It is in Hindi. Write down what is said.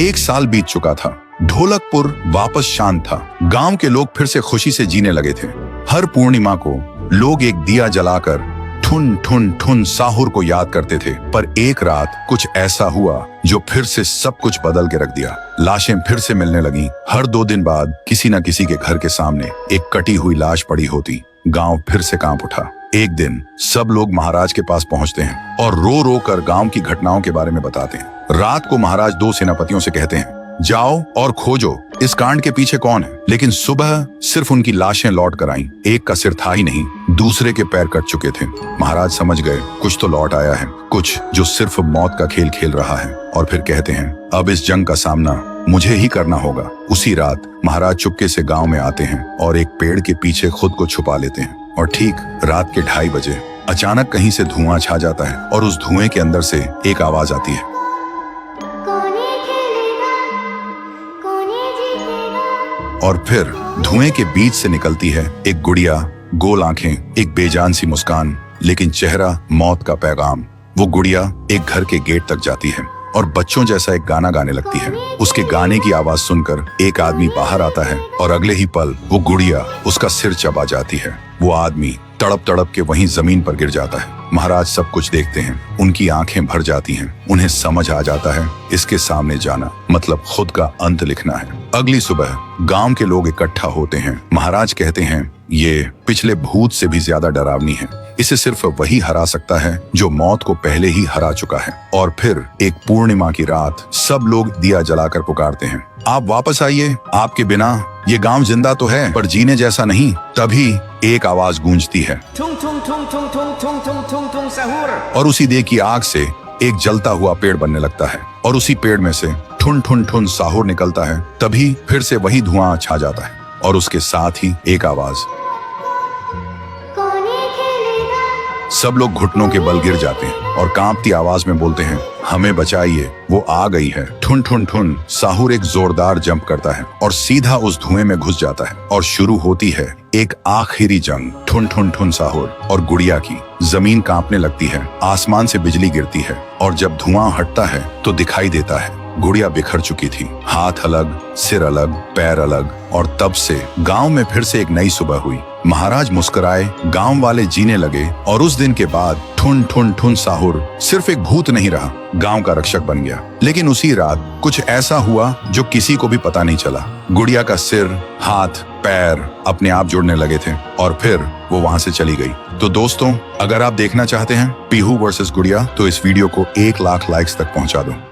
1 साल बीत चुका था। ढोलकपुर वापस शांत था। गांव के लोग फिर से खुशी से जीने लगे थे। हर पूर्णिमा को लोग एक दिया जलाकर ठुन ठुन ठुन साहुर को याद करते थे। पर एक रात कुछ ऐसा हुआ जो फिर से सब कुछ बदल के रख दिया। लाशें फिर से मिलने लगी। हर 2 दिन बाद किसी न किसी के घर के सामने एक कटी हुई लाश पड़ी होती। गांव फिर से कांप उठा। एक दिन सब लोग महाराज के पास पहुंचते हैं और रो रो कर गांव की घटनाओं के बारे में बताते हैं। रात को महाराज 2 सेनापतियों से कहते हैं, जाओ और खोजो इस कांड के पीछे कौन है। लेकिन सुबह सिर्फ उनकी लाशें लौट कर आईं। एक का सिर था ही नहीं, दूसरे के पैर कट चुके थे। महाराज समझ गए कुछ तो लौट आया है, कुछ जो सिर्फ मौत का खेल खेल रहा है। और फिर कहते हैं, अब इस जंग का सामना मुझे ही करना होगा। उसी रात महाराज चुपके से गांव में आते हैं और एक पेड़ के पीछे खुद को छुपा लेते हैं। और ठीक रात के 2:30 बजे अचानक कहीं से धुआं छा जाता है और उस धुएं के अंदर से एक आवाज आती है, और फिर धुएं के बीच से निकलती है एक गुड़िया, गोल आंखें, एक बेजान सी मुस्कान, लेकिन चेहरा मौत का पैगाम। वो गुड़िया एक घर के गेट तक जाती है और बच्चों जैसा एक गाना गाने लगती है। उसके गाने की आवाज सुनकर एक आदमी बाहर आता है और अगले ही पल वो गुड़िया उसका सिर चबा जाती है। वो आदमी तड़प तड़प के वहीं जमीन पर गिर जाता है। महाराज सब कुछ देखते हैं। उनकी आंखें भर जाती हैं। उन्हें समझ आ जाता है इसके सामने जाना मतलब खुद का अंत लिखना है। अगली सुबह गांव के लोग इकट्ठा होते हैं। महाराज कहते हैं, ये पिछले भूत से भी ज्यादा डरावनी है। इसे सिर्फ वही हरा सकता है जो मौत को पहले ही हरा चुका है। और फिर एक पूर्णिमा की रात सब लोग दिया जलाकर पुकारते हैं, आप वापस आइए, आपके बिना ये गांव जिंदा तो है पर जीने जैसा नहीं। तभी एक आवाज गूंजती है, और उसी देह की आग से एक जलता हुआ पेड़ बनने लगता है और उसी पेड़ में से ठुन ठुन ठुन साहुर निकलता है। तभी फिर से वही धुआं छा जाता है और उसके साथ ही एक आवाज। सब लोग घुटनों के बल गिर जाते हैं और कांपती आवाज में बोलते हैं, हमें बचाइए, वो आ गई है। ठुन ठुन ठुन साहुर एक जोरदार जंप करता है और सीधा उस धुएं में घुस जाता है और शुरू होती है एक आखिरी जंग ठुन ठुन ठुन साहुर और गुड़िया की। जमीन कांपने लगती है, आसमान से बिजली गिरती है और जब धुआं हटता है तो दिखाई देता है गुड़िया बिखर चुकी थी। हाथ अलग, सिर अलग, पैर अलग। और तब से गांव में फिर से एक नई सुबह हुई। महाराज मुस्कुराए, गांव वाले जीने लगे और उस दिन के बाद ठुन ठुन ठुन साहुर सिर्फ एक भूत नहीं रहा, गांव का रक्षक बन गया। लेकिन उसी रात कुछ ऐसा हुआ जो किसी को भी पता नहीं चला। गुड़िया का सिर, हाथ, पैर अपने आप जुड़ने लगे थे और फिर वो वहां से चली गई। तो दोस्तों, अगर आप देखना चाहते हैं पीहू वर्सेस गुड़िया तो इस वीडियो को 1 लाख लाइक्स तक पहुंचा दो।